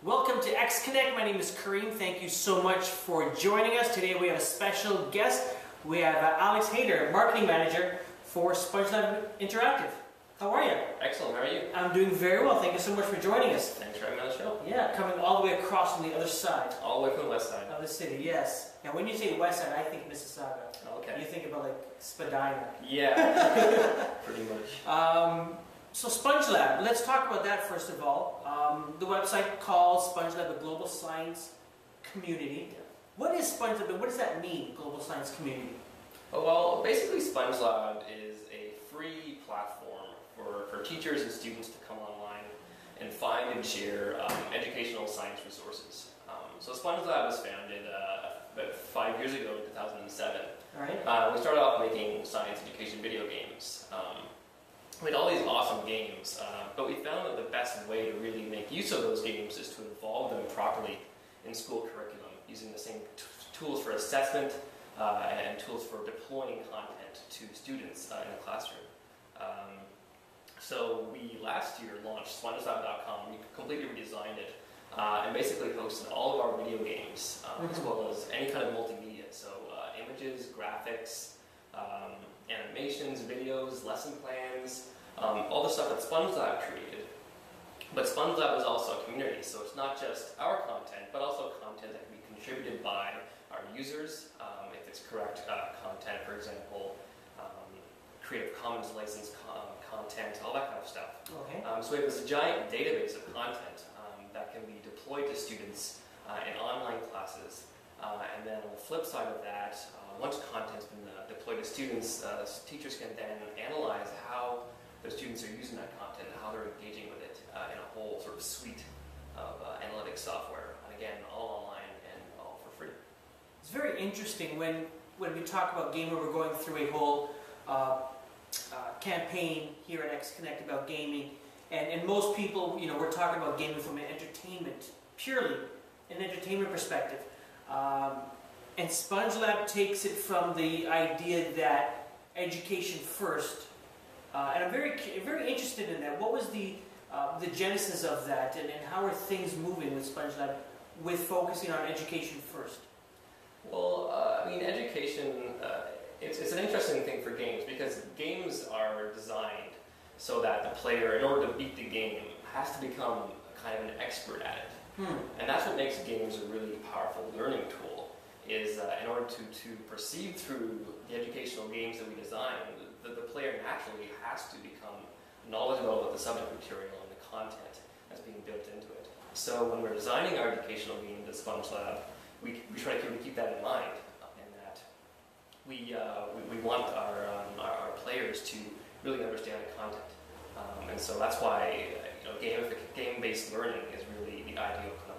Welcome to XConnect. My name is Kareem. Thank you so much for joining us. Today we have a special guest. We have Alex Hayter, Marketing Manager for Spongelab Interactive. How are you? Excellent. How are you? I'm doing very well. Thank you so much for joining us. Thanks for having me on the show. Yeah, coming all the way across from the other side. All the way from the west side. Of the city, yes. Now when you say west side, I think Mississauga. Okay. You think about like Spadina. Yeah, pretty much. So Spongelab, let's talk about that first of all. The website calls Spongelab a global science community. What is Spongelab and what does that mean, global science community? Oh, well, basically Spongelab is a free platform for teachers and students to come online and find and share educational science resources. So Spongelab was founded about 5 years ago in 2007. All right. We started off making science education video games. We had all these awesome games, but we found that the best way to really make use of those games is to involve them properly in school curriculum, using the same tools for assessment and tools for deploying content to students in the classroom. So we last year launched Spongelab.com. We completely redesigned it and basically hosted all of our video games as well as any kind of multimedia, so images, graphics, animations, videos, lesson plans, all the stuff that Spongelab created. But Spongelab is also a community, so it's not just our content, but also content that can be contributed by our users, if it's correct content, for example, Creative Commons licensed content, all that kind of stuff. Okay. So we have this giant database of content that can be deployed to students in online classes. And then on the flip side of that, once content's been deployed to students, teachers can then analyze how the students are using that content and how they're engaging with it in a whole sort of suite of analytics software. And again, all online and all for free. It's very interesting when we talk about gaming, we're going through a whole campaign here at XConnect about gaming. And most people, you know, we're talking about gaming from an entertainment, purely an entertainment perspective. And Spongelab takes it from the idea that education first, and I'm very interested in that. What was the genesis of that, and how are things moving with Spongelab with focusing on education first? Well, I mean, education, it's an interesting thing for games because games are designed so that the player, in order to beat the game, has to become kind of an expert at it. And that's what makes games a really powerful learning tool, is in order to perceive through the educational games that we design, the player naturally has to become knowledgeable about the subject material and the content that's being built into it. So when we're designing our educational games at Spongelab, we try to keep that in mind, in that we want our players to really understand the content. And so that's why game-based learning is really the ideal kind